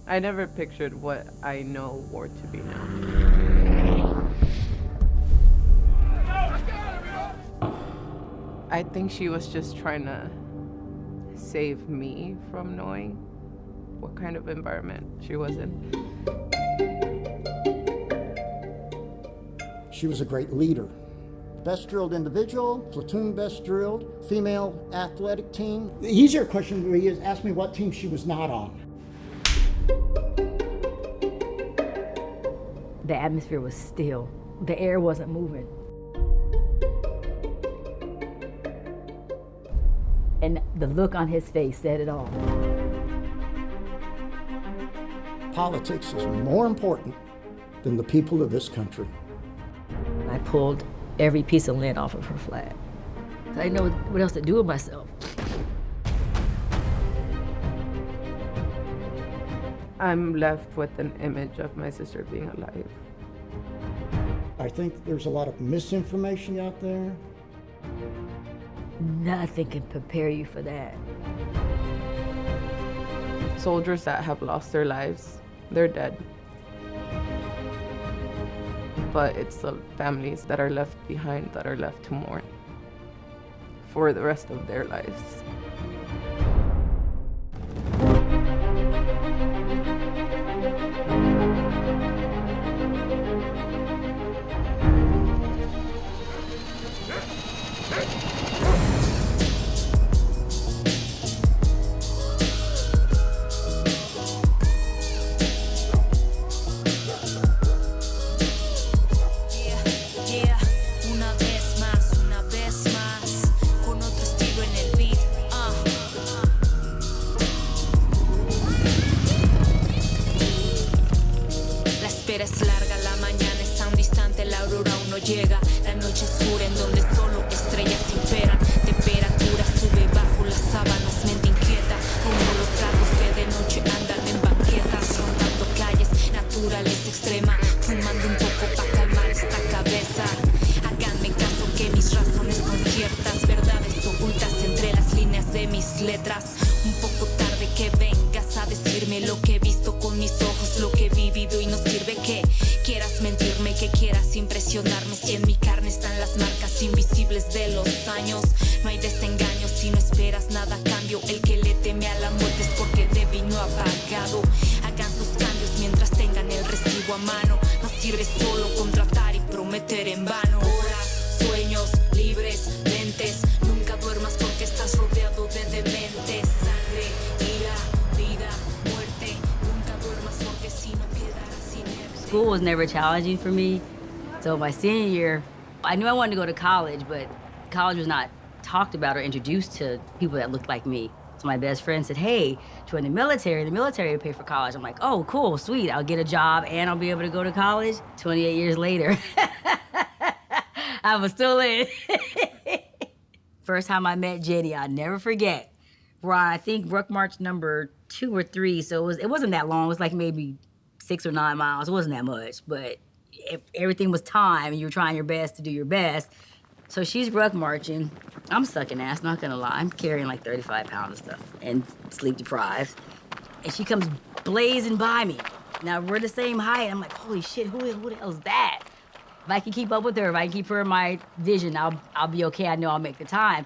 I never pictured what I know war to be now. I think she was just trying to save me from knowing what kind of environment she was in. She was a great leader. Best drilled individual, platoon best drilled, female athletic team. The easier question would be ask me what team she was not on. The atmosphere was still. The air wasn't moving. And the look on his face said it all. Politics is more important than the people of this country. I pulled every piece of lint off of her flag. I didn't know what else to do with myself. I'm left with an image of my sister being alive. I think there's a lot of misinformation out there. Nothing can prepare you for that. Soldiers that have lost their lives, they're dead. But it's the families that are left behind that are left to mourn for the rest of their lives. Llega la noche oscura en donde solo estrellas imperan. Temperatura sube bajo las sábanas, mente inquieta como los gatos que de noche andan en banquetas, rondando calles, naturaleza extrema, fumando un poco para calmar esta cabeza. Háganme caso que mis razones son ciertas, verdades ocultas entre las líneas de mis letras. Un poco tarde que vengas a decirme lo que he visto con mis ojos, lo que he vivido, y no sirve que quieras mentirme, que quieras impresionarme, si en mi carne están las marcas invisibles de los años. No hay desengaño si no esperas nada a cambio. El que le teme a la muerte es porque débil no ha pagado. Hagan sus cambios mientras tengan el recibo a mano. No sirve solo contratar y prometer en vano. Horas, sueños, libres, mentes. Nunca duermas porque estás rodeado de dementes. Sangre, ira, vida, muerte. Nunca duermas porque si no quedarás inerte. School was never challenging for me. So my senior year, I knew I wanted to go to college, but college was not talked about or introduced to people that looked like me. So my best friend said, hey, join the military. The military will pay for college. I'm like, oh, cool, sweet. I'll get a job and I'll be able to go to college. 28 years later, I was still in. First time I met Jenny, I'll never forget. We're on, I think, Ruck March number 2 or 3, so it wasn't that long. It was like maybe 6 or 9 miles. It wasn't that much, but everything was time, and you were trying your best to do your best. So she's ruck marching. I'm sucking ass, not gonna lie. I'm carrying like 35 pounds of stuff and sleep deprived. And she comes blazing by me. Now we're the same height. I'm like, holy shit, who the hell is that? If I can keep up with her, if I can keep her in my vision, I'll be okay. I know I'll make the time.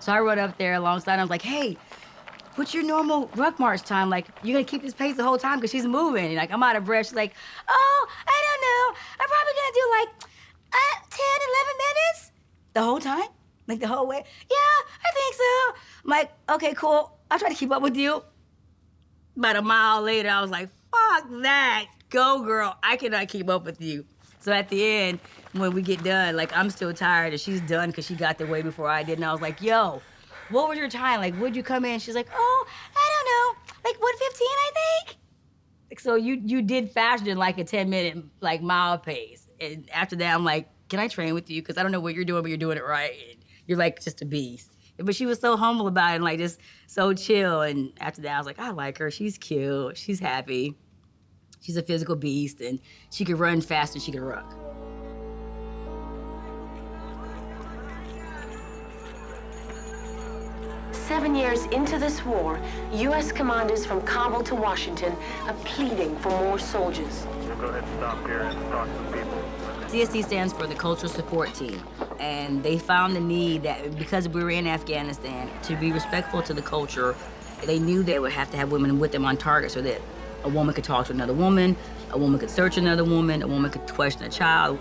So I rode up there alongside. I was like, hey, what's your normal ruck march time? Like, you're gonna keep this pace the whole time? Because she's moving. And like, I'm out of breath. She's like, oh, I don't know. I'm probably gonna do like 10, 11 minutes the whole time? Like the whole way? Yeah, I think so. I'm like, okay, cool. I'll try to keep up with you. About a mile later, I was like, fuck that. Go, girl. I cannot keep up with you. So at the end, when we get done, like, I'm still tired and she's done because she got there way before I did. And I was like, yo, what was your time? Like, would you come in? She's like, oh, I don't know. Like 1:15, I think. Like, so you did faster than like a 10-minute like mile pace. And after that, I'm like, can I train with you? Because I don't know what you're doing, but you're doing it right. And you're like just a beast. But she was so humble about it and like just so chill. And after that, I was like, I like her. She's cute. She's happy. She's a physical beast, and she could run fast and she could ruck. 7 years into this war, U.S. commanders from Kabul to Washington are pleading for more soldiers. We'll go ahead and stop here and talk to people. CST stands for the Cultural Support Team, and they found the need that because we were in Afghanistan, to be respectful to the culture, they knew they would have to have women with them on target so that a woman could talk to another woman could search another woman, a woman could question a child.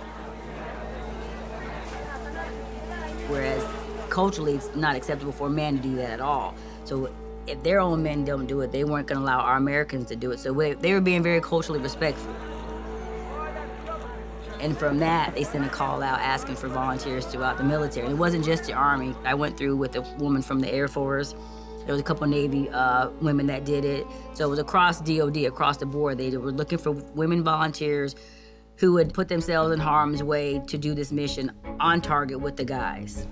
Whereas culturally, it's not acceptable for a man to do that at all. So if their own men don't do it, they weren't gonna allow our Americans to do it. So they were being very culturally respectful. And from that, they sent a call out asking for volunteers throughout the military. And it wasn't just the Army. I went through with a woman from the Air Force. There was a couple Navy women that did it. So it was across DOD, across the board. They were looking for women volunteers who would put themselves in harm's way to do this mission on target with the guys.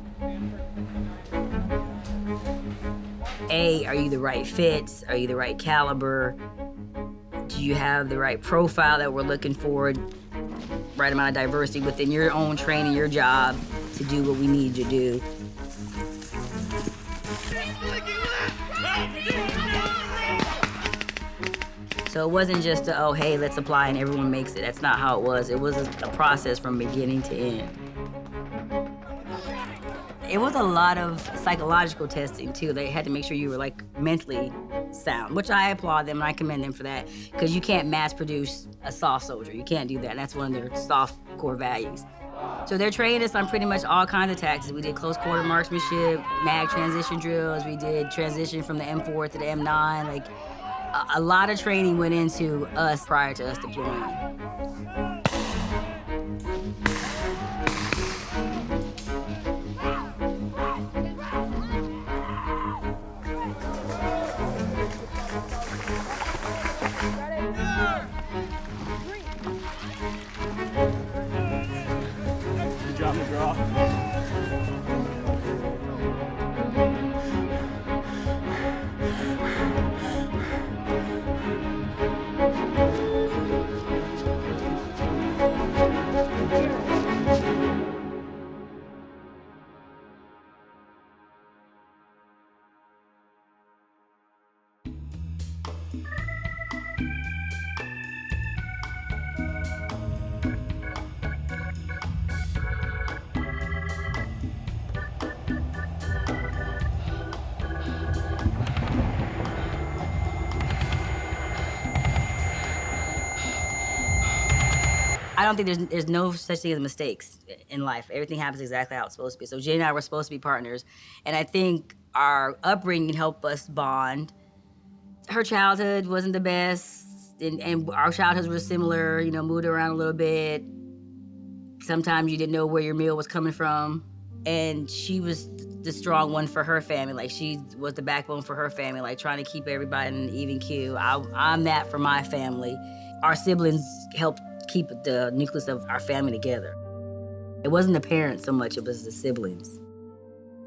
A, are you the right fit? Are you the right caliber? Do you have the right profile that we're looking for? Right amount of diversity within your own training, your job, to do what we need you to do. So it wasn't just a, oh, hey, let's apply and everyone makes it. That's not how it was. It was a process from beginning to end. It was a lot of psychological testing, too. They had to make sure you were, like, mentally sound, which I applaud them and I commend them for that, because you can't mass produce a soft soldier. You can't do that. That's one of their soft core values. So they're training us on pretty much all kinds of tactics. We did close quarter marksmanship, mag transition drills. We did transition from the M4 to the M9. Like, a lot of training went into us prior to us deploying. I don't think there's no such thing as mistakes in life. Everything happens exactly how it's supposed to be. So Jay and I were supposed to be partners, and I think our upbringing helped us bond. Her childhood wasn't the best, and our childhoods were similar, you know, moved around a little bit. Sometimes you didn't know where your meal was coming from, and she was the strong one for her family. Like, she was the backbone for her family, like trying to keep everybody in an even queue. I'm that for my family. Our siblings helped keep the nucleus of our family together. It wasn't the parents so much, it was the siblings.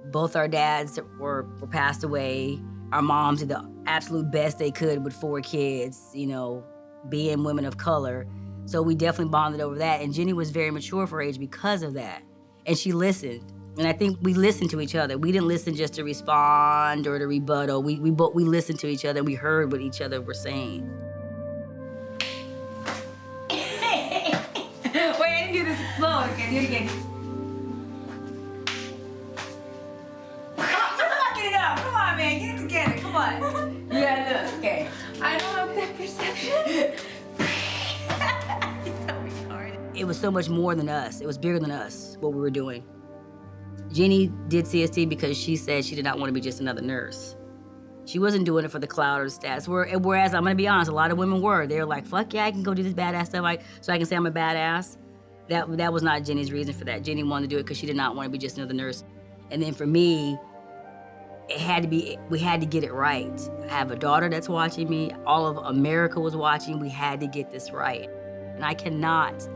Both our dads were passed away. Our moms did the absolute best they could with 4 kids, you know, being women of color. So we definitely bonded over that. And Jenny was very mature for her age because of that. And she listened. And I think we listened to each other. We didn't listen just to respond or to rebuttal. We listened to each other and we heard what each other were saying. Slow, okay, do it again. Come on, get it up. Come on, man, get it together. Come on. Yeah, look, okay. I don't have that perception. It's so retarded. It was so much more than us. It was bigger than us, what we were doing. Jenny did CST because she said she did not want to be just another nurse. She wasn't doing it for the clout or the stats. Whereas, I'm gonna be honest, a lot of women were. They were like, fuck yeah, I can go do this badass stuff so I can say I'm a badass. That was not Jenny's reason for that. Jenny wanted to do it because she did not want to be just another nurse. And then for me, we had to get it right. I have a daughter that's watching me. All of America was watching. We had to get this right. And I cannot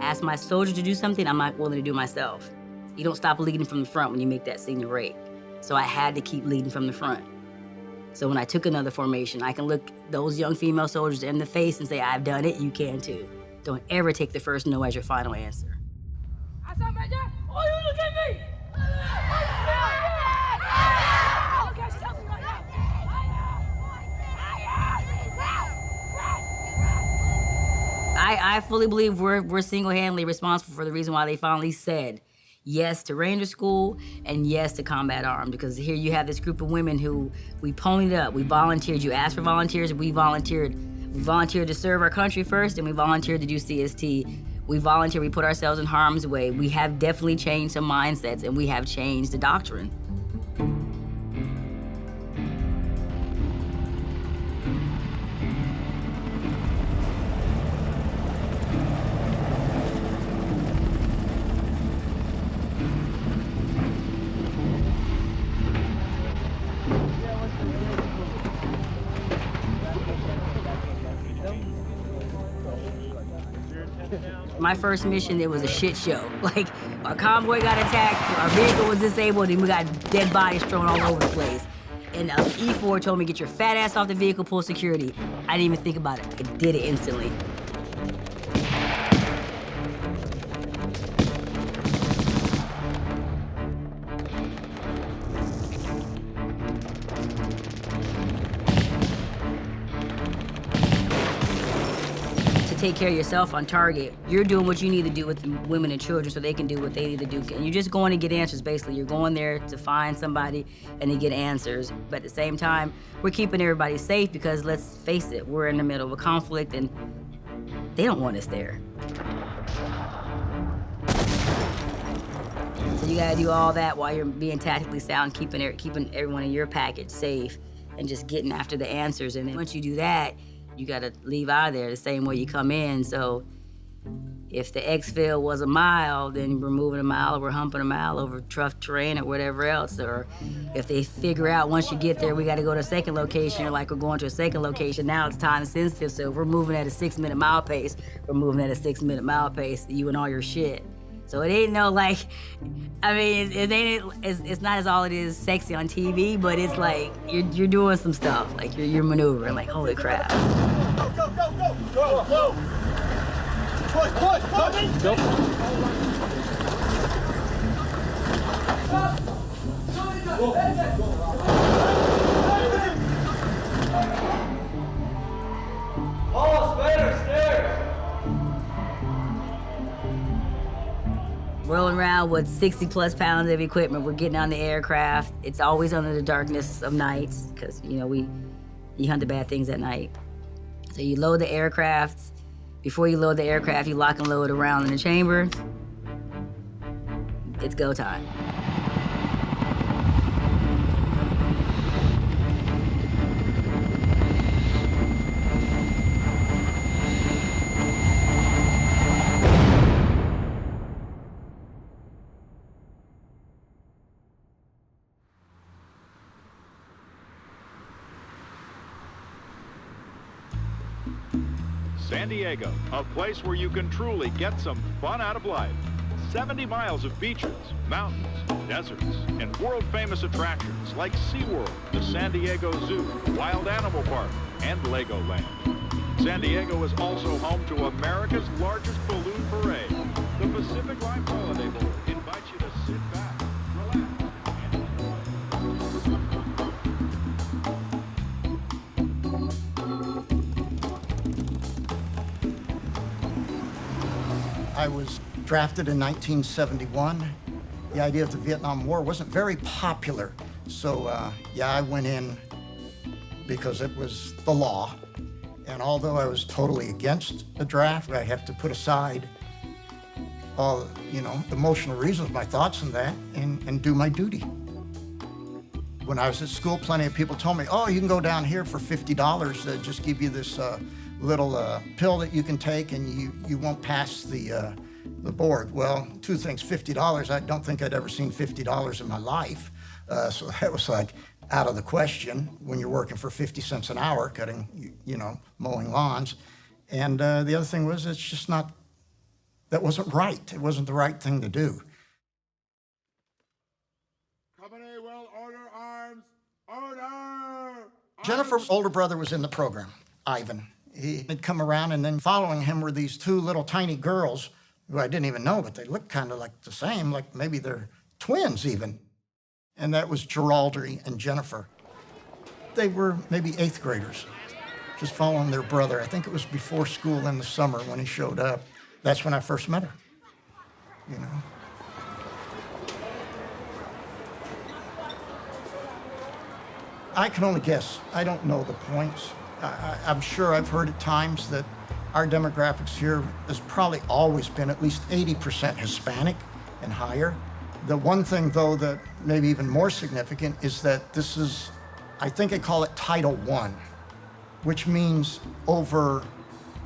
ask my soldier to do something I'm not willing to do myself. You don't stop leading from the front when you make that senior rate. So I had to keep leading from the front. So when I took another formation, I can look those young female soldiers in the face and say, I've done it, you can too. Don't ever take the first no as your final answer. I saw my dad. Oh, you look at me! I fully believe we're single-handedly responsible for the reason why they finally said yes to Ranger School and yes to combat armed, because here you have this group of women who we ponied up, we volunteered, you asked for volunteers, we volunteered. We volunteered to serve our country first, and we volunteered to do CST. We volunteered, we put ourselves in harm's way. We have definitely changed some mindsets, and we have changed the doctrine. My first mission, it was a shit show. Like, our convoy got attacked, our vehicle was disabled, and we got dead bodies thrown all over the place. And E4 told me, get your fat ass off the vehicle, pull security. I didn't even think about it. I did it instantly. Take care of yourself on target. You're doing what you need to do with the women and children so they can do what they need to do. And you're just going to get answers, basically. You're going there to find somebody and to get answers. But at the same time, we're keeping everybody safe because, let's face it, we're in the middle of a conflict and they don't want us there. So you gotta do all that while you're being tactically sound, keeping everyone in your package safe and just getting after the answers. And then once you do that, you gotta leave out of there the same way you come in. So if the exfil was a mile, then we're moving a mile or we're humping a mile over tough terrain or whatever else. Or if they figure out once you get there, we gotta go to a second location, or like we're going to a second location, now it's time sensitive. So if we're moving at a 6-minute mile pace, we're moving at a 6-minute mile pace, you and all your shit. So it ain't no like, I mean, it's not as all it is sexy on TV, but it's like you're doing some stuff, like you're maneuvering, like holy crap. Go, go, go, go, go, go. Push, push, push. Go. Oh, stairs. Rolling around with 60+ pounds of equipment. We're getting on the aircraft. It's always under the darkness of nights because, you know, you hunt the bad things at night. So you load the aircraft. Before you load the aircraft, you lock and load around in the chamber. It's go time. San Diego, a place where you can truly get some fun out of life. 70 miles of beaches, mountains, deserts, and world-famous attractions like SeaWorld, the San Diego Zoo, Wild Animal Park, and Legoland. San Diego is also home to America's largest balloon parade. The Pacific Life Holiday Bowl invites you to sit back, relax, I was drafted in 1971. The idea of the Vietnam War wasn't very popular. So yeah, I went in because it was the law. And although I was totally against the draft, I have to put aside all, you know, emotional reasons, my thoughts and that, and do my duty. When I was at school, plenty of people told me, oh, you can go down here for $50. They'll just give you this little pill that you can take and you won't pass the board. Well, two things, $50, I don't think I'd ever seen $50 in my life. So that was like out of the question when you're working for 50 cents an hour, cutting, you know, mowing lawns. And the other thing was, it's just not, that wasn't right. It wasn't the right thing to do. Company will order arms. Order! Jennifer's older brother was in the program, Ivan. He had come around, and then following him were these two little tiny girls who I didn't even know, but they looked kind of like the same, like maybe they're twins even. And that was Zhari and Jennifer. They were maybe 8th graders. just following their brother. I think it was before school in the summer when he showed up. That's when I first met her, you know. I can only guess. I don't know the points. I'm sure I've heard at times that our demographics here has probably always been at least 80% Hispanic and higher. The one thing, though, that maybe even more significant is that this is, I think they call it Title I, which means over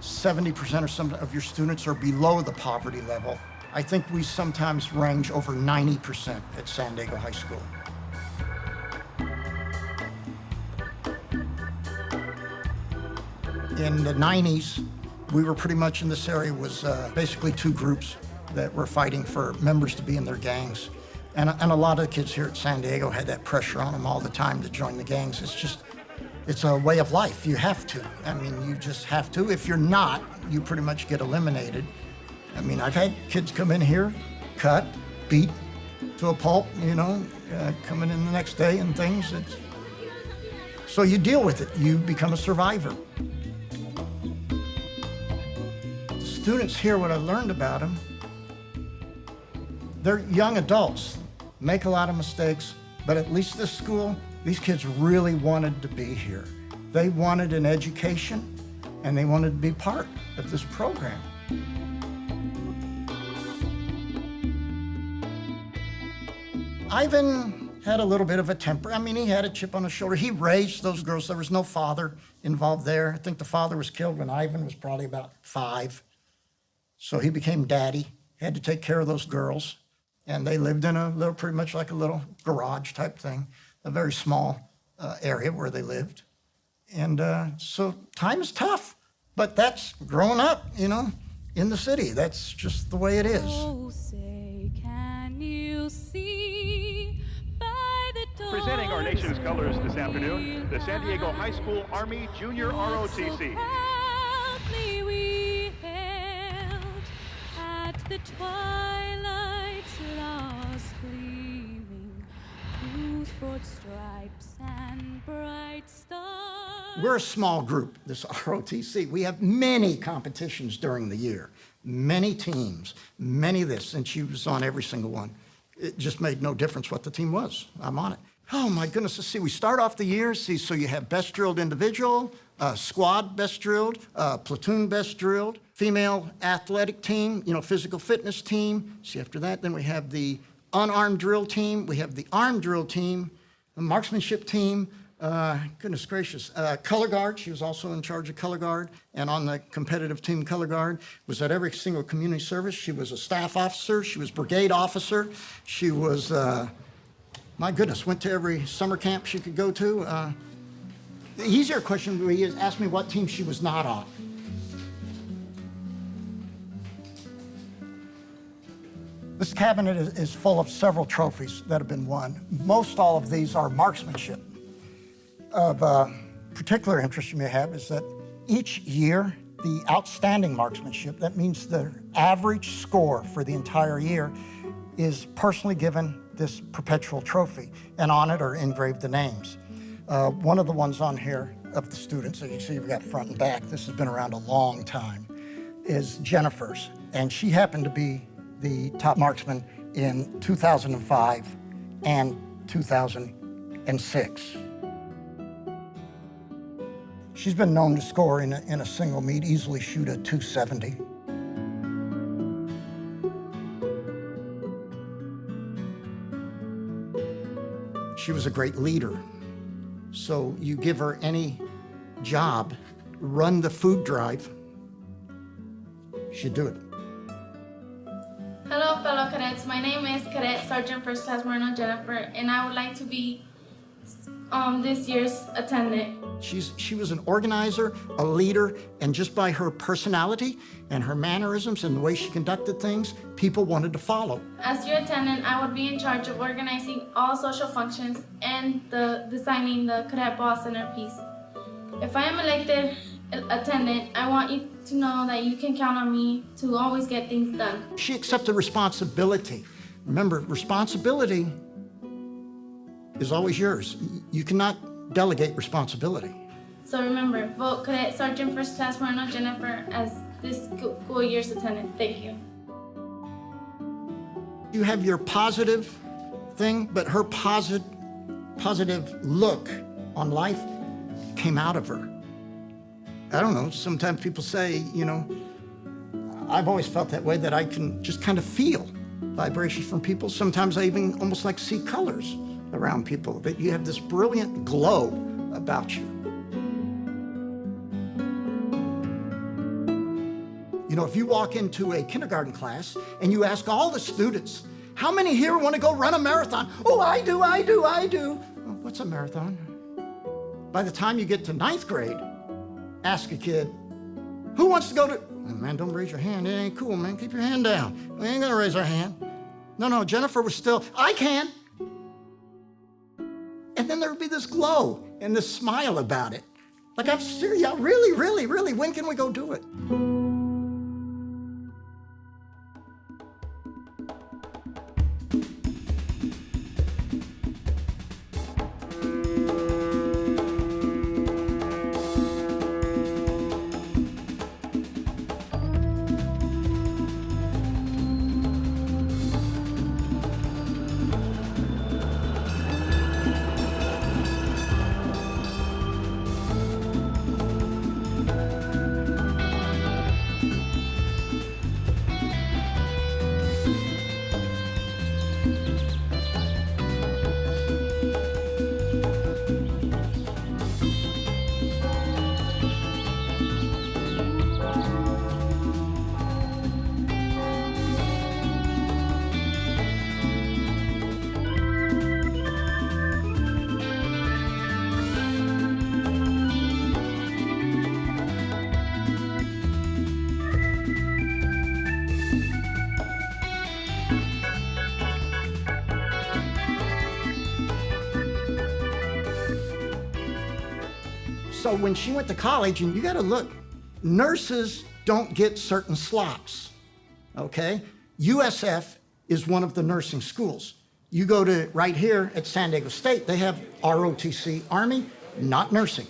70% or something of your students are below the poverty level. I think we sometimes range over 90% at San Diego High School. In the 90s, we were pretty much in this area was basically two groups that were fighting for members to be in their gangs. And a lot of the kids here at San Diego had that pressure on them all the time to join the gangs. It's a way of life. You have to. I mean, you just have to. If you're not, you pretty much get eliminated. I mean, I've had kids come in here, cut, beat to a pulp, you know, coming in the next day and things. So you deal with it. You become a survivor. Students here, what I learned about them, they're young adults, make a lot of mistakes, but at least this school, these kids really wanted to be here. They wanted an education, and they wanted to be part of this program. Ivan had a little bit of a temper. I mean, he had a chip on his shoulder. He raised those girls. There was no father involved there. I think the father was killed when Ivan was probably about 5. So he became daddy, had to take care of those girls. And they lived in a little, pretty much like a little garage type thing, a very small area where they lived. And so time is tough, but that's growing up, you know, in the city. That's just the way it is. Oh, say, can you see by the Presenting our nation's colors this afternoon, the San Diego High School Army Junior ROTC. proudly we hailed at the twilight's last gleaming, whose broad stripes and bright stars. We're a small group, this ROTC. We have many competitions during the year, many teams, many this, and she was on every single one. It just made no difference what the team was. I'm on it. Oh my goodness, let's see, we start off the year, so you have best drilled individual, squad best drilled, platoon best drilled, female athletic team, you know, physical fitness team. See, after that, then we have the unarmed drill team, we have the armed drill team, the marksmanship team, goodness gracious, color guard, she was also in charge of color guard, and on the competitive team color guard, was at every single community service. She was a staff officer, she was brigade officer, she was, my goodness, went to every summer camp she could go to. The easier question would be, ask me what team she was not on. This cabinet is full of several trophies that have been won. Most all of these are marksmanship. Of particular interest you may have is that each year, the outstanding marksmanship, that means the average score for the entire year, is personally given this perpetual trophy, and on it are engraved the names. One of the ones on here of the students, as you see, we've got front and back, this has been around a long time, is Jennifer's, and she happened to be the top marksman in 2005 and 2006. She's been known to score in a single meet, easily shoot a 270. She was a great leader. So you give her any job, run the food drive, she'd do it. Hello, fellow cadets. My name is Cadet Sergeant First Class Moreno Jennifer, and I would like to be this year's attendant. She was an organizer, a leader, and just by her personality and her mannerisms and the way she conducted things, people wanted to follow. As your attendant, I would be in charge of organizing all social functions and designing the Cadet Ball Centerpiece. If I am elected attendant, I want you to know that you can count on me to always get things done. She accepted responsibility. Remember, responsibility is always yours. You cannot delegate responsibility. So remember, vote Cadet Sergeant First Class Moreno Jennifer as this school year's attendant. Thank you. You have your positive thing, but her positive look on life came out of her. I don't know, sometimes people say, you know, I've always felt that way, that I can just kind of feel vibrations from people. Sometimes I even almost like see colors around people, that you have this brilliant glow about you. You know, if you walk into a kindergarten class and you ask all the students, how many here want to go run a marathon? Oh, I do. Well, what's a marathon? By the time you get to 9th grade, ask a kid, who wants to go to, oh, man, don't raise your hand. It ain't cool, man. Keep your hand down. We ain't gonna raise our hand. No, Jennifer was still, I can. And then there would be this glow and this smile about it. Like, I'm serious, yeah, really, when can we go do it? So when she went to college, and you gotta look, nurses don't get certain slots, okay? USF is one of the nursing schools. You go to right here at San Diego State, they have ROTC, Army, not nursing.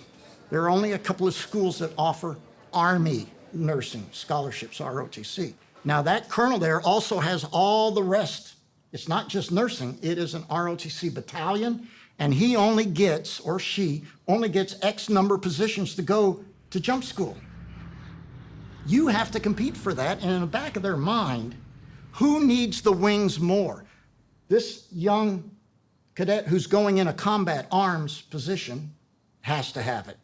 There are only a couple of schools that offer Army nursing scholarships, ROTC. Now that colonel there also has all the rest. It's not just nursing, it is an ROTC battalion, and he only gets, or she, only gets X number of positions to go to jump school. You have to compete for that, and in the back of their mind, who needs the wings more? This young cadet who's going in a combat arms position has to have it.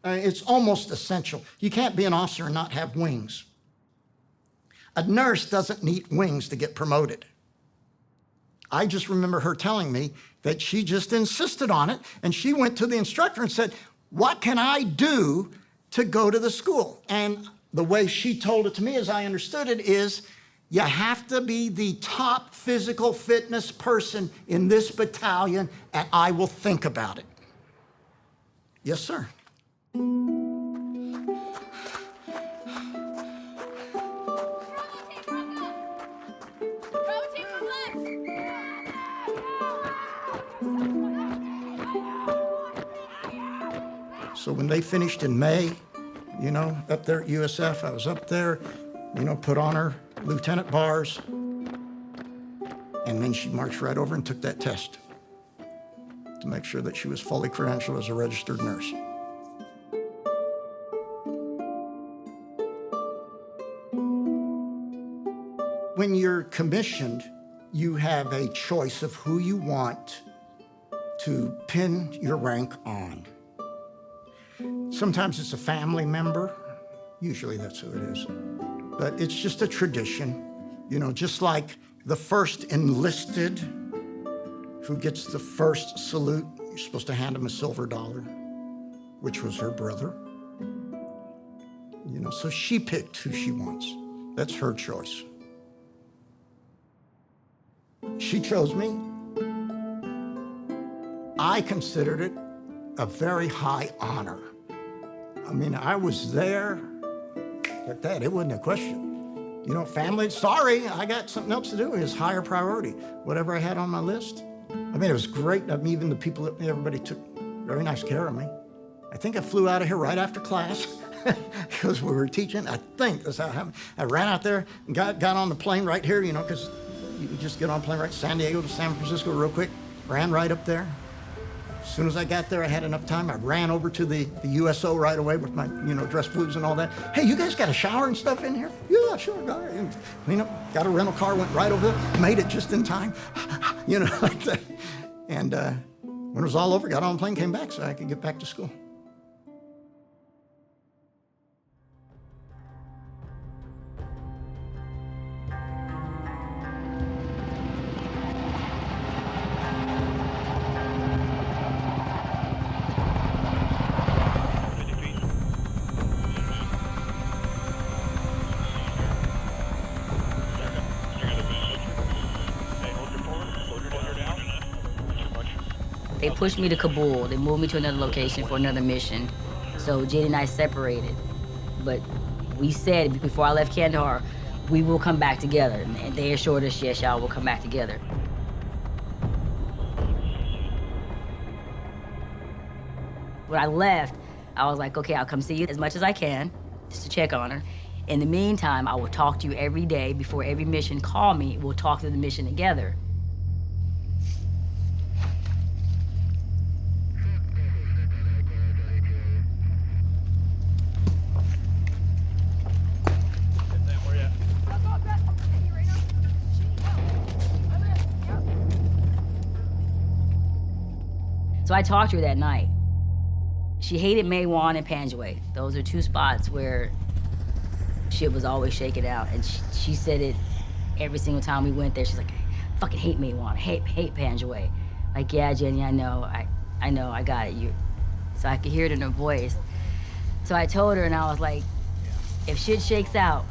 It's almost essential. You can't be an officer and not have wings. A nurse doesn't need wings to get promoted. I just remember her telling me that she just insisted on it, and she went to the instructor and said, what can I do to go to the school? And the way she told it to me, as I understood it, is you have to be the top physical fitness person in this battalion, and I will think about it. Yes, sir. So when they finished in May, you know, up there at USF, I was up there, you know, put on her lieutenant bars, and then she marched right over and took that test to make sure that she was fully credentialed as a registered nurse. When you're commissioned, you have a choice of who you want to pin your rank on. Sometimes it's a family member. Usually that's who it is. But it's just a tradition. You know, just like the first enlisted who gets the first salute, you're supposed to hand him a silver dollar, which was her brother. You know, so she picked who she wants. That's her choice. She chose me. I considered it a very high honor. I mean, I was there like that. It wasn't a question. You know, family, sorry, I got something else to do. It was higher priority. Whatever I had on my list. I mean, it was great. I mean, even the people, everybody took very nice care of me. I think I flew out of here right after class because we were teaching. I think that's how it happened. I ran out there and got on the plane right here, you know, because you can just get on a plane right San Diego to San Francisco real quick. Ran right up there. As soon as I got there, I had enough time. I ran over to the USO right away with my, you know, dress blues and all that. Hey, you guys got a shower and stuff in here? Yeah, sure, go ahead. And clean up, got a rental car, went right over there, made it just in time, you know, like that. And when it was all over, got on a plane, came back so I could get back to school. They pushed me to Kabul. They moved me to another location for another mission. So Jenny and I separated. But we said before I left Kandahar, we will come back together. And they assured us, yes, y'all will come back together. When I left, I was like, okay, I'll come see you as much as I can, just to check on her. In the meantime, I will talk to you every day before every mission. Call me, we'll talk through the mission together. So I talked to her that night. She hated Maywan and Panjwai. Those are two spots where shit was always shaken out. And she said it every single time we went there. She's like, I fucking hate Maywan, I hate Panjwai. Like, yeah, Jenny, I know, I got it. So I could hear it in her voice. So I told her, and I was like, if shit shakes out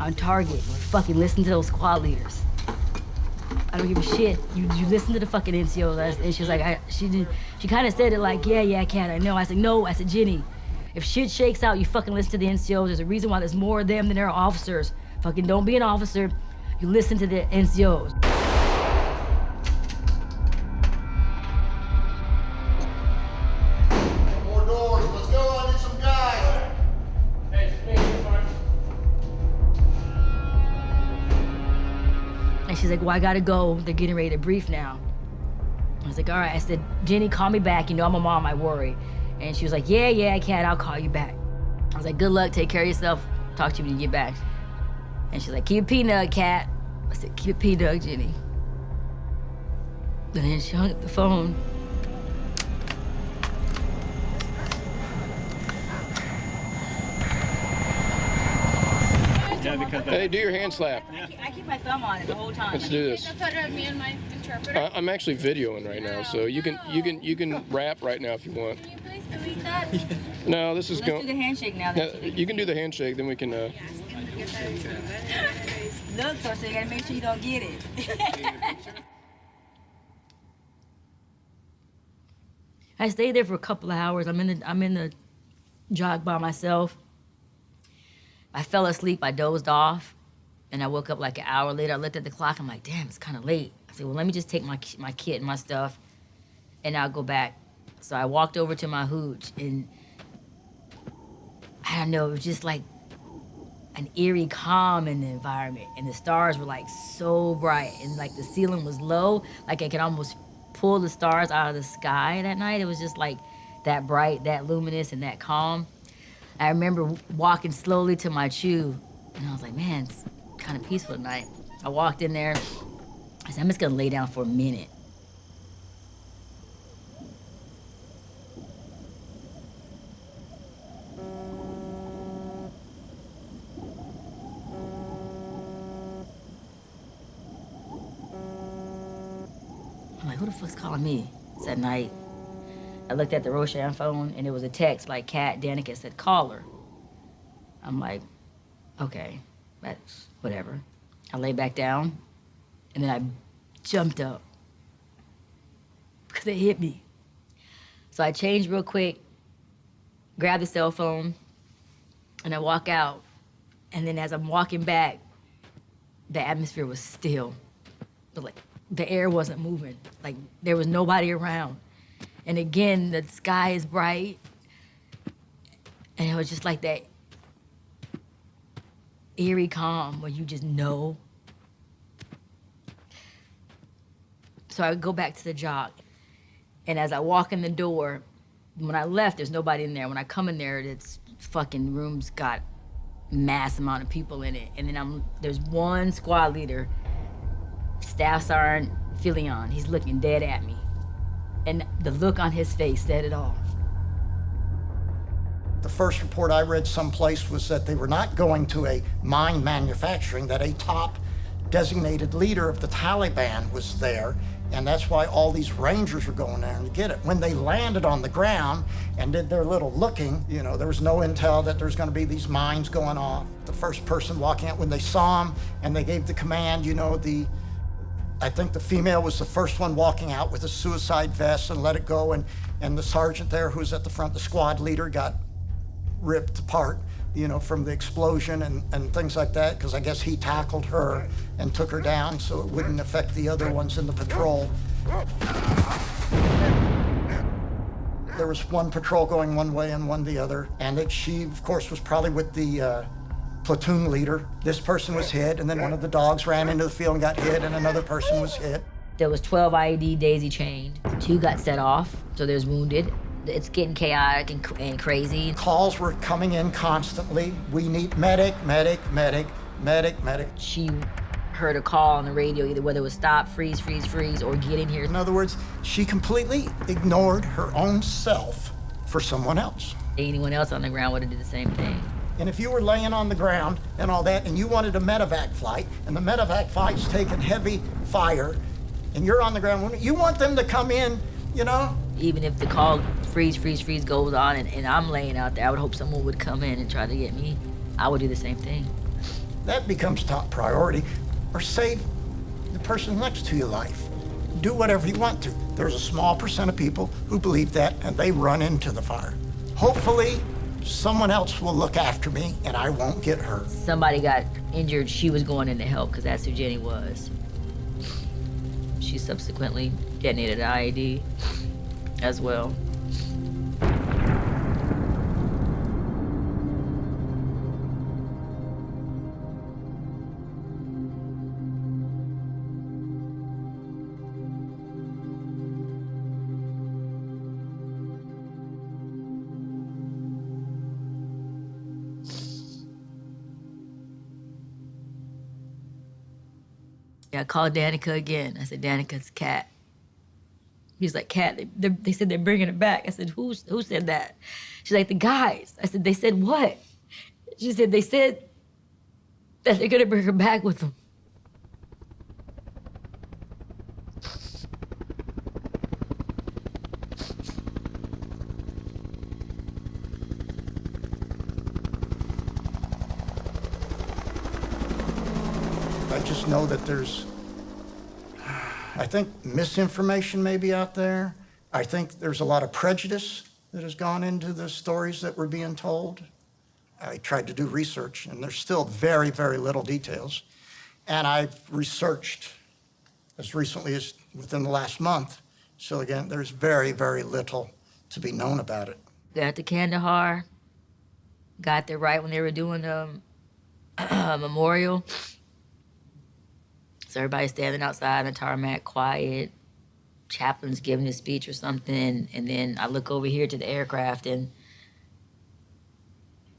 on target, fucking listen to those squad leaders. I don't give a shit. You listen to the fucking NCOs. And she was like, she kind of said it like, yeah, Kat, I know. I said, no, I said, Jenny, if shit shakes out, you fucking listen to the NCOs. There's a reason why there's more of them than there are officers. Fucking don't be an officer. You listen to the NCOs. More doors. Let's go. I need some guys. Hey, it's me. And she's like, well, I gotta go. They're getting ready to brief now. I was like, all right. I said, Jenny, call me back. You know I'm a mom, I worry. And she was like, yeah, Kat, I'll call you back. I was like, good luck, take care of yourself. Talk to you when you get back. And she's like, keep a peanut, Kat. I said, keep a peanut, Jenny. And then she hung up the phone. Hey, do your hand slap. I keep my thumb on it the whole time. Let's do this. Take a photo of me and my interpreter. I'm actually videoing right now, so you can rap right now if you want. Can you please delete that? No, this is Let's going. do the handshake now. You can do the handshake, then we can. Look, so you gotta make sure you don't get it. I stayed there for a couple of hours. I'm in the jog by myself. I fell asleep, I dozed off, and I woke up like an hour later. I looked at the clock, I'm like, damn, it's kind of late. I said, well, let me just take my kit and my stuff, and I'll go back. So I walked over to my hooch, and I don't know, it was just like an eerie calm in the environment, and the stars were like so bright, and like the ceiling was low, like I could almost pull the stars out of the sky that night. It was just like that bright, that luminous, and that calm. I remember walking slowly to my chew, and I was like, man, it's kind of peaceful tonight. I walked in there, I said, I'm just gonna lay down for a minute. I'm like, who the fuck's calling me? It's at night. I looked at the Roshan phone, and it was a text like Kat Danica said, call her. I'm like, okay, that's whatever. I lay back down, and then I jumped up because it hit me. So I changed real quick, grabbed the cell phone, and I walk out. And then as I'm walking back, the atmosphere was still. But like, the air wasn't moving. Like, there was nobody around. And again, the sky is bright. And it was just like that eerie calm where you just know. So I would go back to the jog. And as I walk in the door, when I left, there's nobody in there. When I come in there, it's fucking room's got mass amount of people in it. And then there's one squad leader, Staff Sergeant Filion. He's looking dead at me. And the look on his face said it all. The first report I read someplace was that they were not going to a mine manufacturing, that a top designated leader of the Taliban was there, and that's why all these Rangers were going there to get it. When they landed on the ground and did their little looking, you know, there was no intel that there's going to be these mines going off. The first person walking out, when they saw him and they gave the command, you know, I think the female was the first one walking out with a suicide vest and let it go, and the sergeant there who was at the front, the squad leader, got ripped apart, you know, from the explosion and things like that, because I guess he tackled her and took her down so it wouldn't affect the other ones in the patrol. There was one patrol going one way and one the other, and that she, of course, was probably with the platoon leader. This person was hit, and then one of the dogs ran into the field and got hit, and another person was hit. There was 12 IED daisy chained. 2 got set off, so there's wounded. It's getting chaotic and crazy. Calls were coming in constantly. We need medic, medic, medic, medic, medic. She heard a call on the radio, either whether it was stop, freeze, freeze, freeze, or get in here. In other words, she completely ignored her own self for someone else. Anyone else on the ground would have did the same thing. And if you were laying on the ground and all that, and you wanted a medevac flight, and the medevac flight's taking heavy fire, and you're on the ground, you want them to come in, you know? Even if the call freeze, freeze, freeze goes on and I'm laying out there, I would hope someone would come in and try to get me. I would do the same thing. That becomes top priority. Or save the person next to your life. Do whatever you want to. There's a small percent of people who believe that, and they run into the fire. Hopefully, someone else will look after me and I won't get hurt. Somebody got injured, she was going in to help because that's who Jenny was. She subsequently detonated an IED as well. I called Danica again. I said, Danica's cat. He's like, Cat, they said they're bringing it back. I said, who said that? She's like, the guys. I said, they said what? She said, they said that they're gonna bring her back with them. I just know that there's, I think misinformation may be out there. I think there's a lot of prejudice that has gone into the stories that were being told. I tried to do research, and there's still very, very little details. And I've researched as recently as within the last month. So again, there's very, very little to be known about it. Got to Kandahar, got there right when they were doing the memorial. So everybody's standing outside on the tarmac, quiet. Chaplain's giving a speech or something, and then I look over here to the aircraft, and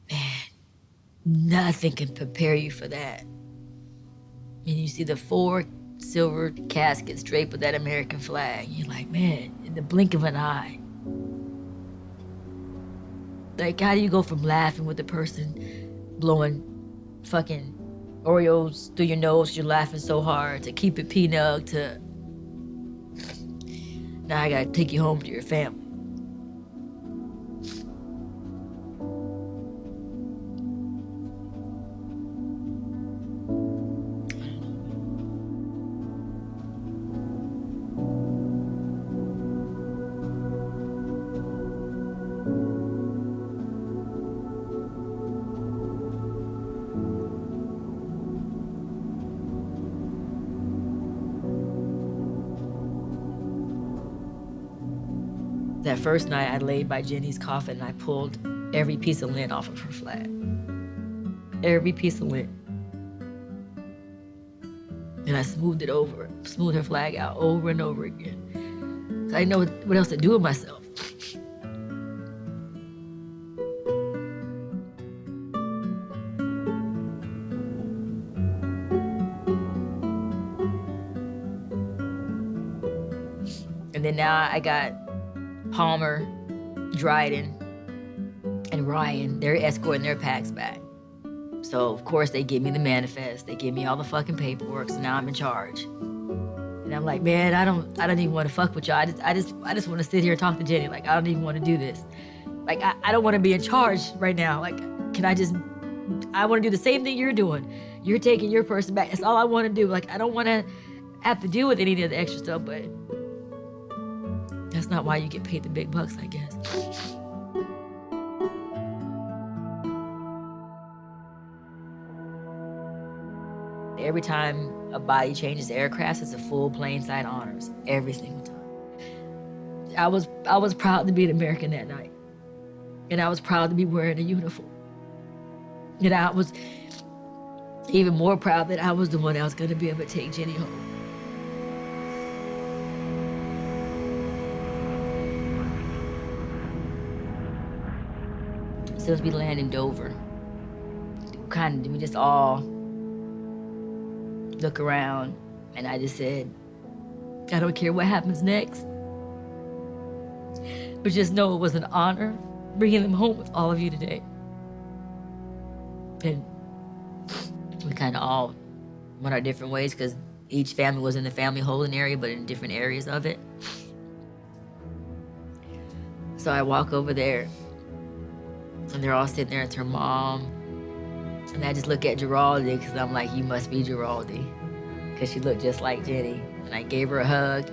man, nothing can prepare you for that. And you see the 4 silver caskets draped with that American flag. You're like, man, in the blink of an eye. Like, how do you go from laughing with the person blowing fucking Oreos through your nose, you're laughing so hard, to keep it P-Nug, to now I gotta take you home to your family. That first night, I laid by Jenny's coffin and I pulled every piece of lint off of her flag. Every piece of lint. And I smoothed her flag out over and over again. I didn't know what else to do with myself. And then now I got Palmer, Dryden, and Ryan. They're escorting their packs back. So of course they give me the manifest. They give me all the fucking paperwork. So now I'm in charge. And I'm like, man, I don't even want to fuck with y'all. I just want to sit here and talk to Jenny. Like, I don't even want to do this. Like, I don't want to be in charge right now. Like, I want to do the same thing you're doing. You're taking your person back. That's all I want to do. Like, I don't want to have to deal with any of the extra stuff, but that's not why you get paid the big bucks, I guess. Every time a body changes aircraft, it's a full plane side honors, every single time. I was proud to be an American that night. And I was proud to be wearing a uniform. And I was even more proud that I was the one that was gonna be able to take Jenny home. As soon as we land in Dover, we just all look around, and I just said, I don't care what happens next, but just know it was an honor bringing them home with all of you today. And we kind of all went our different ways because each family was in the family holding area, but in different areas of it. So I walk over there, and they're all sitting there with her mom. And I just look at Giraldi because I'm like, you must be Giraldi. Because she looked just like Jenny. And I gave her a hug.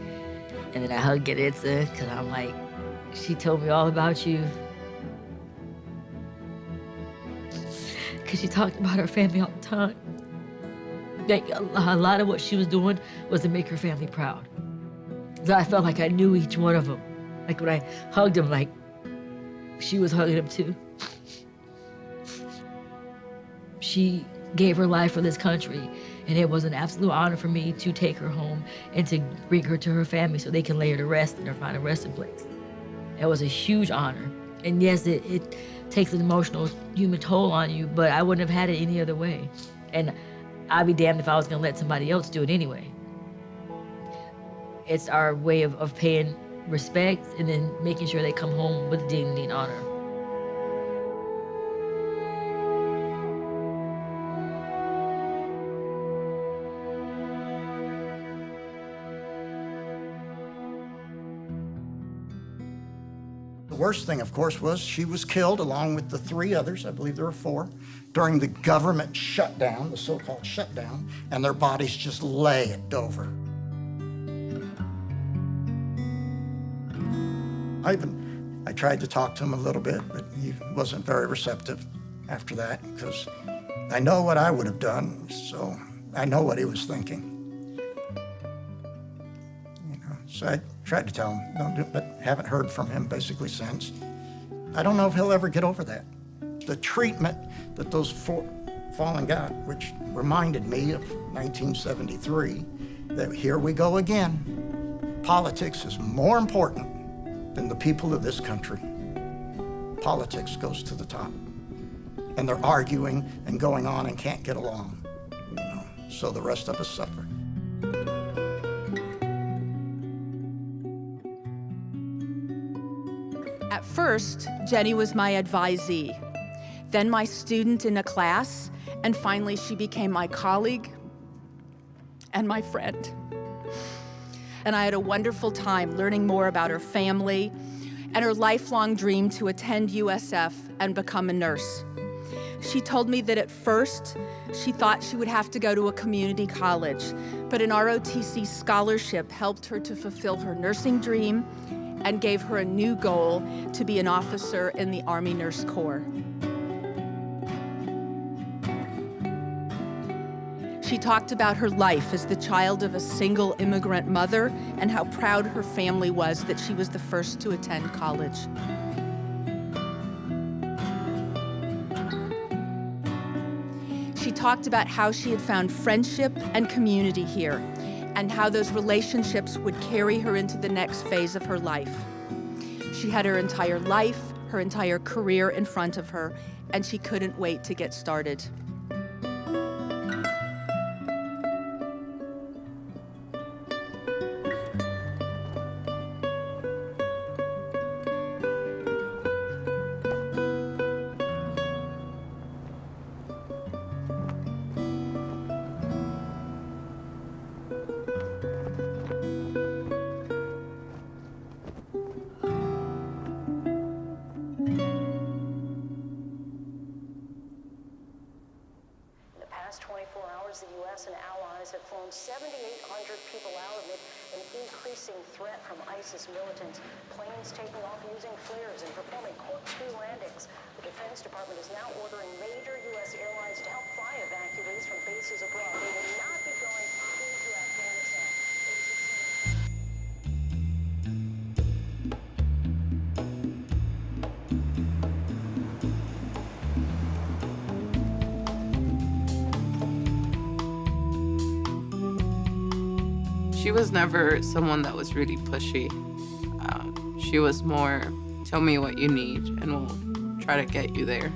And then I hugged Geritza because I'm like, she told me all about you. Because she talked about her family all the time. Like, a lot of what she was doing was to make her family proud. So I felt like I knew each one of them. Like when I hugged them, like she was hugging them too. She gave her life for this country, and it was an absolute honor for me to take her home and to bring her to her family so they can lay her to rest in her final resting place. It was a huge honor. And yes, it takes an emotional human toll on you, but I wouldn't have had it any other way. And I'd be damned if I was gonna let somebody else do it anyway. It's our way of paying respect and then making sure they come home with dignity and honor. The worst thing, of course, was she was killed along with the 3 others, I believe there were 4, during the government shutdown, the so-called shutdown, and their bodies just lay at Dover. I tried to talk to him a little bit, but he wasn't very receptive after that, because I know what I would have done, so I know what he was thinking. So I tried to tell him, don't do it, but haven't heard from him basically since. I don't know if he'll ever get over that. The treatment that those 4 fallen got, which reminded me of 1973, that here we go again. Politics is more important than the people of this country. Politics goes to the top. And they're arguing and going on and can't get along, so the rest of us suffer. At first, Jenny was my advisee, then my student in a class, and finally she became my colleague and my friend. And I had a wonderful time learning more about her family and her lifelong dream to attend USF and become a nurse. She told me that at first, she thought she would have to go to a community college, but an ROTC scholarship helped her to fulfill her nursing dream and gave her a new goal to be an officer in the Army Nurse Corps. She talked about her life as the child of a single immigrant mother and how proud her family was that she was the first to attend college. talked about how she had found friendship and community here, and how those relationships would carry her into the next phase of her life. She had her entire life, her entire career in front of her, and she couldn't wait to get started. The U.S. and allies have flown 7,800 people out amid an increasing threat from ISIS militants. Planes taking off using flares and performing corkscrew landings. The Defense Department is now ordering major U.S. airlines to help fly evacuees from bases abroad. They will not be going into Afghanistan. She was never someone that was really pushy. She was more, tell me what you need and we'll try to get you there.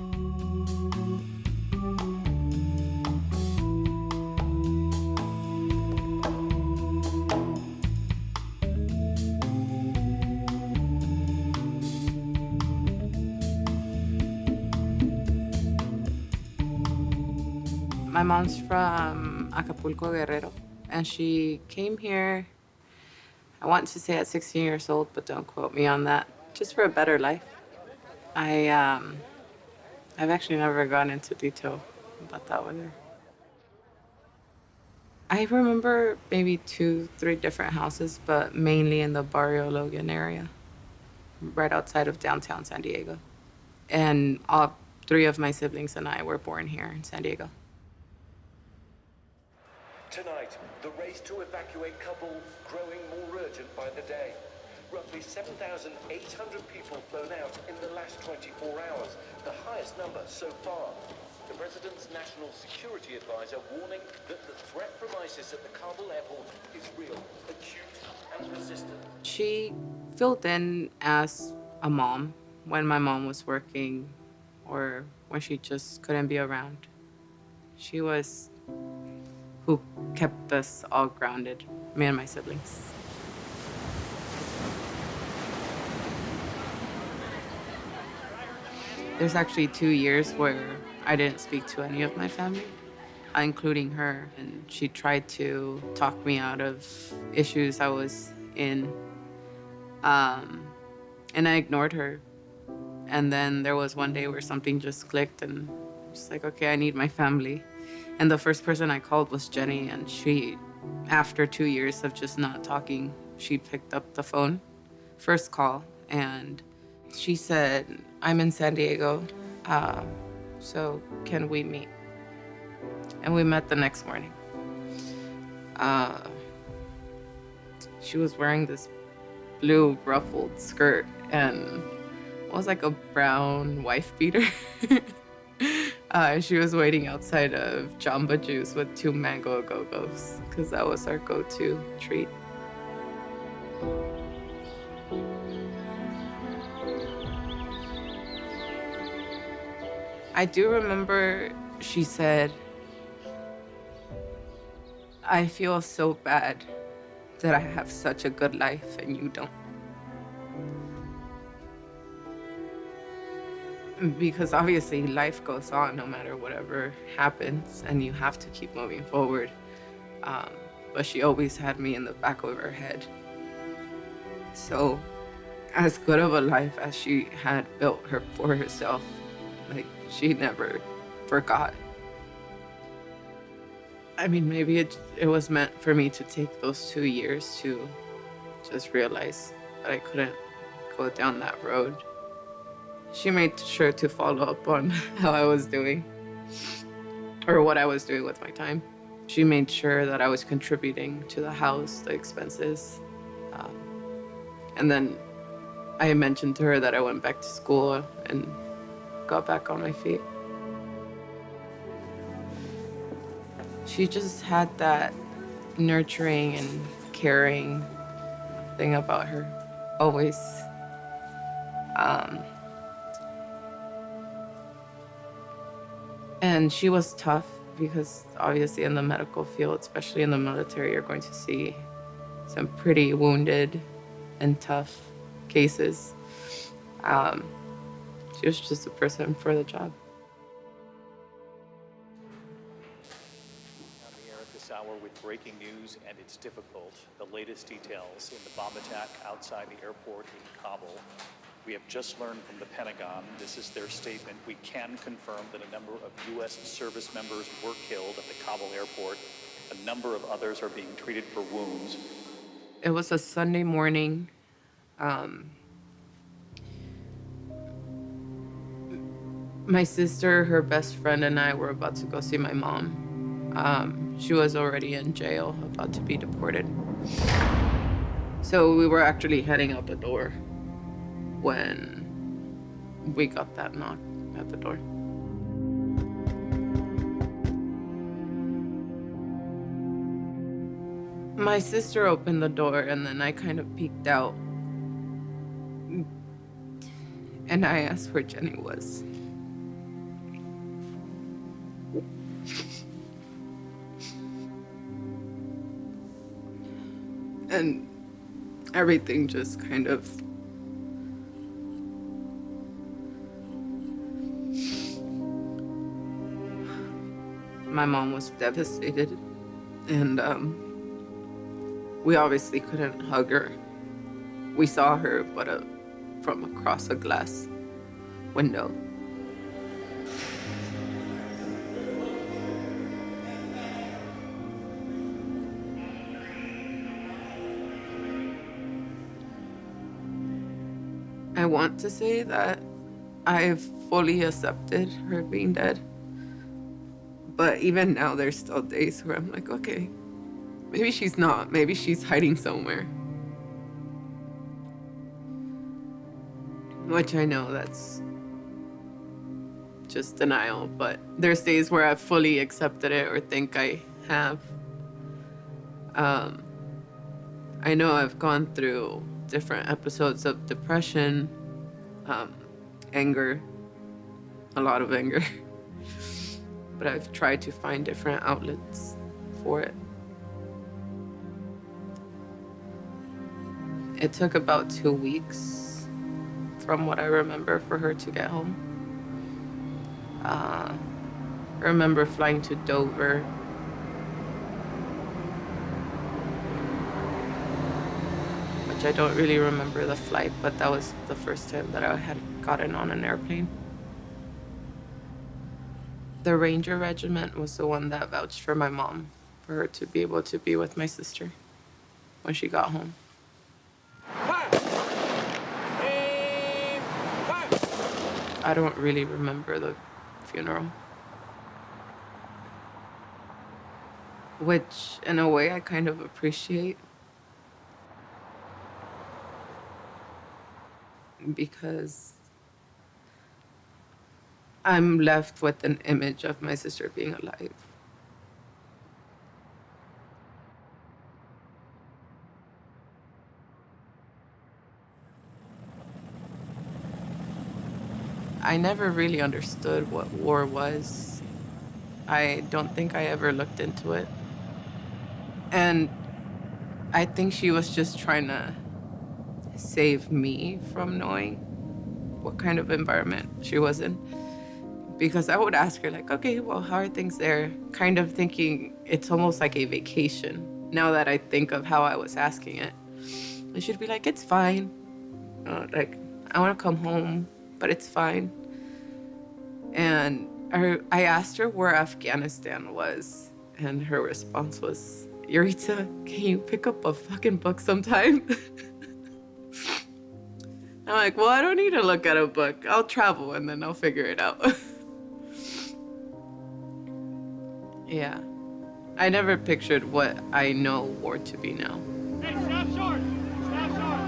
My mom's from Acapulco, Guerrero. And she came here, I want to say at 16 years old, but don't quote me on that, just for a better life. I've actually never gone into detail about that with her. I remember maybe 2-3 different houses, but mainly in the Barrio Logan area, right outside of downtown San Diego. And all 3 of my siblings and I were born here in San Diego. Tonight, the race to evacuate Kabul growing more urgent by the day. Roughly 7,800 people flown out in the last 24 hours, the highest number so far. The President's National Security Advisor warning that the threat from ISIS at the Kabul airport is real, acute, and persistent. She filled in as a mom when my mom was working or when she just couldn't be around. She was who kept us all grounded, me and my siblings. There's actually 2 years where I didn't speak to any of my family, including her, and she tried to talk me out of issues I was in, and I ignored her. And then there was one day where something just clicked, and I was like, okay, I need my family. And the first person I called was Jenny, and she, after 2 years of just not talking, she picked up the phone, first call, and she said, I'm in San Diego, so can we meet? And we met the next morning. She was wearing this blue ruffled skirt, and it was like a brown wife beater. She was waiting outside of Jamba Juice with 2 mango go-gos, because that was our go-to treat. I do remember she said, I feel so bad that I have such a good life and you don't. Because obviously life goes on no matter whatever happens, and you have to keep moving forward. But she always had me in the back of her head. So as good of a life as she had built for herself, like, she never forgot. I mean, maybe it was meant for me to take those 2 years to just realize that I couldn't go down that road. She made sure to follow up on how I was doing, or what I was doing with my time. She made sure that I was contributing to the house, the expenses. And then I mentioned to her that I went back to school and got back on my feet. She just had that nurturing and caring thing about her, always. And she was tough because obviously in the medical field, especially in the military, you're going to see some pretty wounded and tough cases. She was just a person for the job. On the air at this hour with breaking news, and it's difficult. The latest details in the bomb attack outside the airport in Kabul. We have just learned from the Pentagon, this is their statement, we can confirm that a number of U.S. service members were killed at the Kabul airport. A number of others are being treated for wounds. It was a Sunday morning. My sister, her best friend, and I were about to go see my mom. She was already in jail, about to be deported. So we were actually heading out the door when we got that knock at the door. My sister opened the door, and then I kind of peeked out. And I asked where Jenny was. And everything just kind of my mom was devastated, and we obviously couldn't hug her. We saw her, but from across a glass window. I want to say that I've fully accepted her being dead. But even now, there's still days where I'm like, okay, maybe she's not. Maybe she's hiding somewhere. Which I know that's just denial, but there's days where I've fully accepted it or think I have. I know I've gone through different episodes of depression, anger, a lot of anger. But I've tried to find different outlets for it. It took about 2 weeks, from what I remember, for her to get home. I remember flying to Dover. Which I don't really remember the flight, but that was the first time that I had gotten on an airplane. The Ranger Regiment was the one that vouched for my mom, for her to be able to be with my sister when she got home. I don't really remember the funeral. Which, in a way, I kind of appreciate. Because I'm left with an image of my sister being alive. I never really understood what war was. I don't think I ever looked into it. And I think she was just trying to save me from knowing what kind of environment she was in. Because I would ask her, like, okay, well, how are things there? Kind of thinking it's almost like a vacation, now that I think of how I was asking it. And she'd be like, it's fine. Like, I want to come home, but it's fine. And I asked her where Afghanistan was, and her response was, Eureka, can you pick up a fucking book sometime? I'm like, well, I don't need to look at a book. I'll travel and then I'll figure it out. Yeah. I never pictured what I know war to be now. Hey, stop short! Stop short!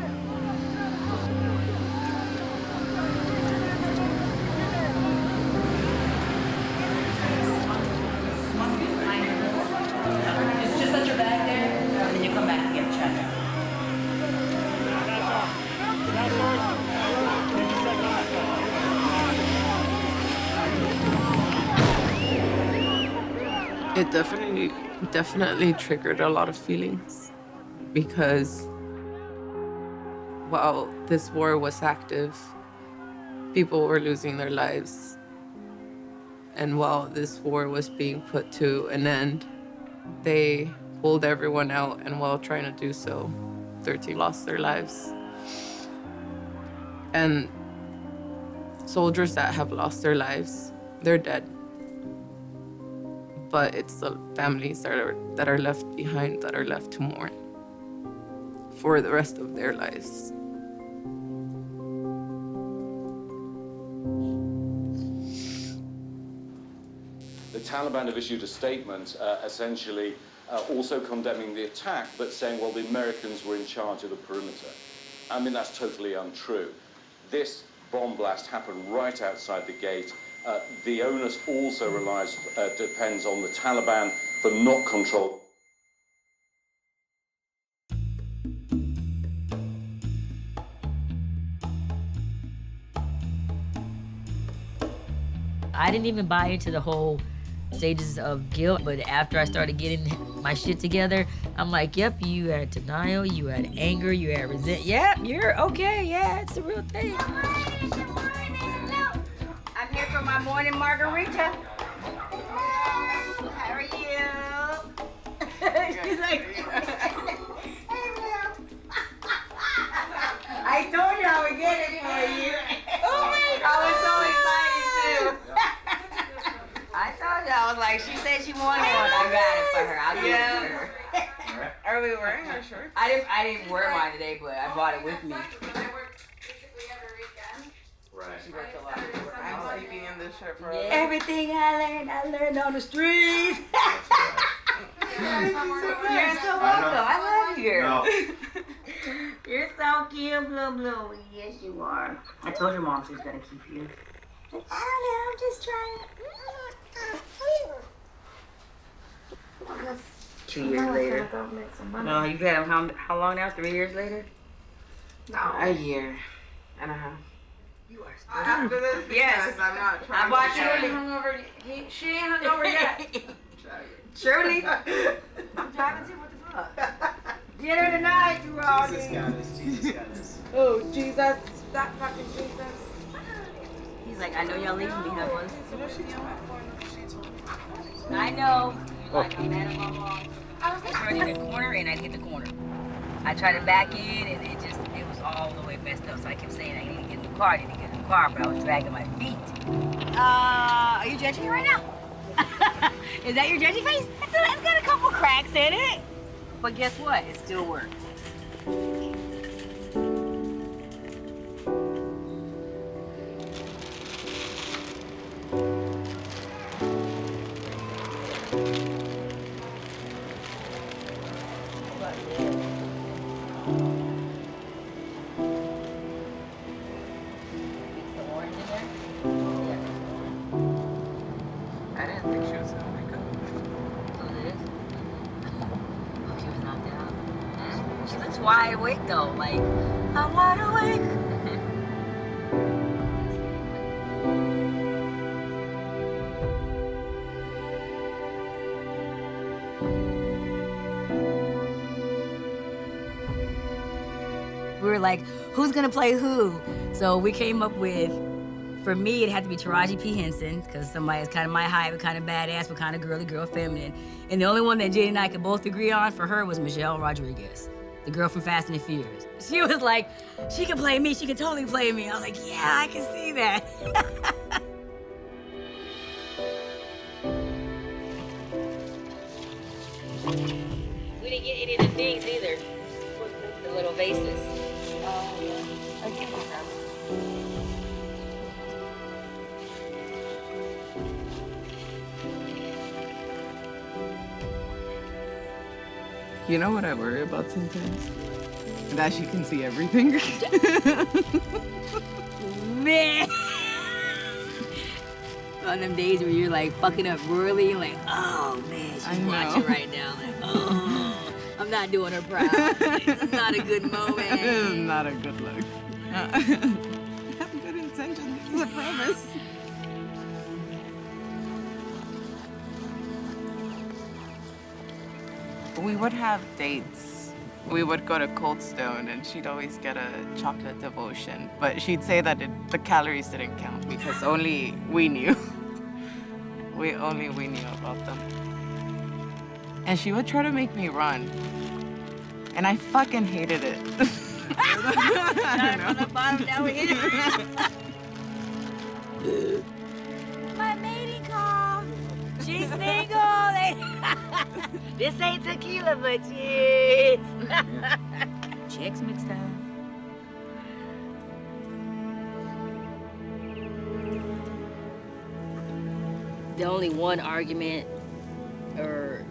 It definitely triggered a lot of feelings because while this war was active, people were losing their lives. And while this war was being put to an end, they pulled everyone out, and while trying to do so, 13 lost their lives. And soldiers that have lost their lives, they're dead. But it's the families that are left behind, that are left to mourn for the rest of their lives. The Taliban have issued a statement essentially also condemning the attack, but saying, well, the Americans were in charge of the perimeter. I mean, that's totally untrue. This bomb blast happened right outside the gate. The onus also depends on the Taliban for not controlling. I didn't even buy into the whole stages of guilt, but after I started getting my shit together, I'm like, yep, you had denial, you had anger, you had resentment. Yep, you're okay, yeah, it's a real thing. I'm here for my morning margarita. How are you? She's like, I told you I would get it for you. Oh my God. I was so excited too. I told you, I was like, she said she wanted one. I got it for her. I'll give it to her. Are we wearing our shirts? I didn't wear mine today, but I brought it with me. Right. She worked a lot. I'm sleeping in this shirt for Everything I learned on the streets. You're so welcome. I love you, girl. No. You're so cute, Blue Blue. Yes, you are. I told your mom she was gonna keep you. I don't know. I'm just trying. 2 years later. No, you've had him how long now? 3 years later? No. A year and a half. You are still after this? Yes. I'm not trying. I bought Shirley hungover. She ain't hungover yet. Shirley. I'm driving too. What the fuck? Get her tonight, you all. Jesus got us. Jesus got us. Oh, Jesus. That fucking Jesus. He's like, I know y'all leaving me, huh, boys? I know. You're like, I'm mad at my mom. I turned in the corner and I hit the corner. I tried to back in and it was all the way messed up. So I kept saying I need to get in the car, but I was dragging my feet. Are you judging me right now? Is that your judgy face? It's got a couple cracks in it. But guess what? It still works. I didn't think she was gonna wake up. Oh, it is? Oh, she was knocked out. She looks wide awake though, like, I'm wide awake. We were like, who's gonna play who? So we came up with, for me, it had to be Taraji P. Henson, because somebody is kind of my height, but kind of badass, but kind of girly girl, feminine. And the only one that Jenny and I could both agree on for her was Michelle Rodriguez, the girl from Fast and the Furious. She was like, she can play me, she can totally play me. I was like, yeah, I can see that. We didn't get any of the things either, the little vases. I can't grab it. You know what I worry about sometimes? That she can see everything. Man. On them days where you're like fucking up royally, like, oh man, she's watching right now. Like, oh, I'm not doing her proud. This is not a good moment. This is not a good look. I have good intentions, I promise. We would have dates. We would go to Cold Stone, and she'd always get a chocolate devotion. But she'd say that the calories didn't count because only we knew. we knew about them. And she would try to make me run. And I fucking hated it. From the bottom down here. My mating call. She's single. This ain't tequila, but cheers. Checks mixed up. The only one argument or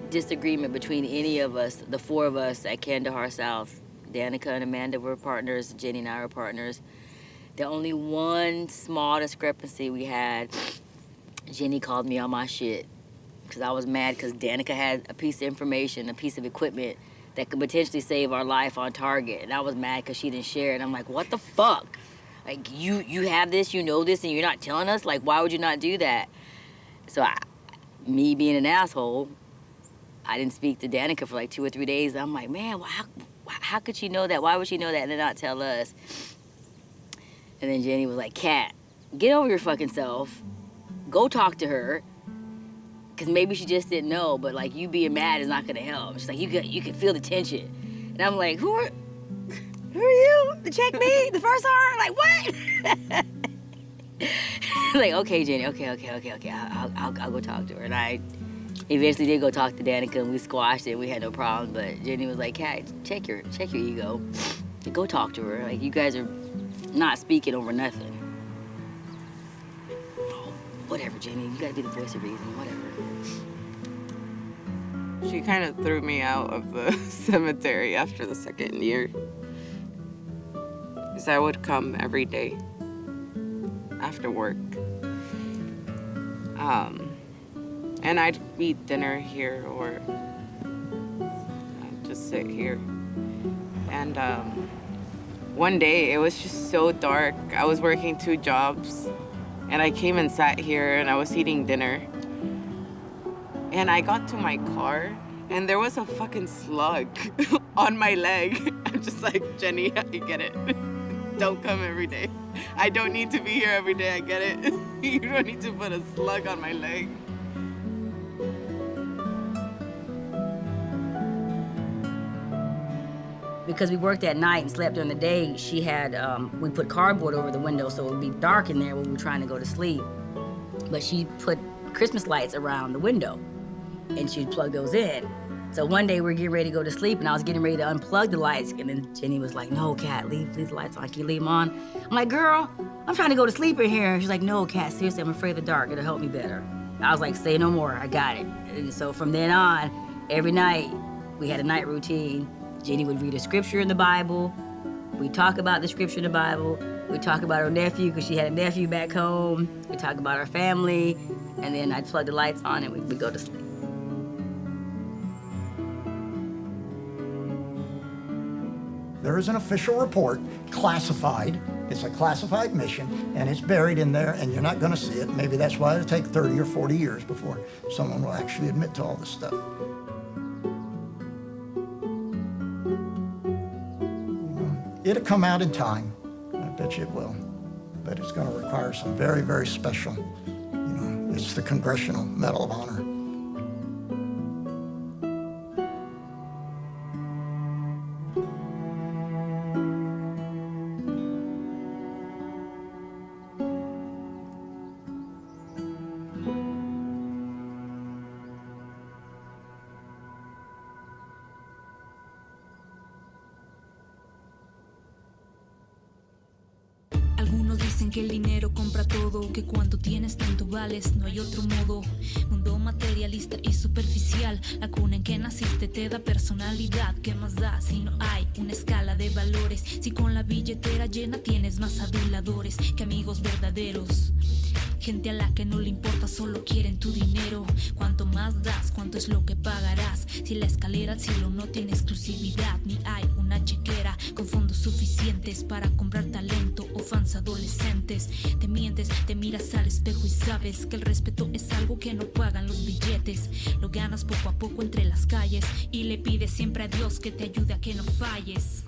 disagreement between any of us, the four of us at Kandahar South, Danica and Amanda were partners, Jenny and I were partners. The only one small discrepancy we had, Jenny called me on my shit because I was mad because Danica had a piece of information, a piece of equipment that could potentially save our life on target. And I was mad because she didn't share it. And I'm like, what the fuck? Like, you have this, you know this, and you're not telling us? Like, why would you not do that? So me being an asshole, I didn't speak to Danica for like 2 or 3 days. I'm like, man, how could she know that? Why would she know that and then not tell us? And then Jenny was like, Kat, get over your fucking self. Go talk to her. Because maybe she just didn't know, but like you being mad is not gonna help. She's like, you can feel the tension. And I'm like, who are you to check me? The first arm? Like, what? Like, okay, Jenny, okay. I'll go talk to her. And I eventually did go talk to Danica and we squashed it. We had no problem, but Jenny was like, Kat, check your ego. Go talk to her. Like, you guys are not speaking over nothing. Oh, whatever, Jenny, you gotta be the voice of reason, whatever. She kind of threw me out of the cemetery after the 2nd year. Because I would come every day after work. And I'd eat dinner here or I'd just sit here. And one day, it was just so dark. I was working 2 jobs, and I came and sat here, and I was eating dinner. And I got to my car, and there was a fucking slug on my leg. I'm just like, Jenny, I get it. Don't come every day. I don't need to be here every day, I get it. You don't need to put a slug on my leg. Because we worked at night and slept during the day, she had, we put cardboard over the window so it would be dark in there when we were trying to go to sleep. But she put Christmas lights around the window and she'd plug those in. So one day we were getting ready to go to sleep and I was getting ready to unplug the lights and then Jenny was like, no, Kat, leave the lights on. Can you leave them on? I'm like, girl, I'm trying to go to sleep in here. And she's like, no, Kat, seriously, I'm afraid of the dark. It'll help me better. I was like, say no more, I got it. And so from then on, every night we had a night routine. Jenny would read a scripture in the Bible. We'd talk about the scripture in the Bible. We'd talk about her nephew, because she had a nephew back home. We'd talk about our family. And then I'd plug the lights on and we'd go to sleep. There is an official report, classified. It's a classified mission, and it's buried in there, and you're not going to see it. Maybe that's why it'll take 30 or 40 years before someone will actually admit to all this stuff. It'll come out in time. I bet you it will. But it's going to require some very, very special, it's the Congressional Medal of Honor. Que el dinero compra todo, que cuando tienes tanto vales, no hay otro modo. Mundo materialista y superficial, la cuna en que naciste te da personalidad. ¿Qué más da si no hay una escala de valores? Si con la billetera llena tienes más aduladores que amigos verdaderos. Gente a la que no le importa, solo quieren tu dinero. Cuanto más das, cuánto es lo que pagarás. Si la escalera al cielo no tiene exclusividad, ni hay una chequera con fondos suficientes para comprar talento o fans adolescentes. Te mientes, te miras al espejo y sabes que el respeto es algo que no pagan los billetes. Lo ganas poco a poco entre las calles y le pides siempre a Dios que te ayude a que no falles.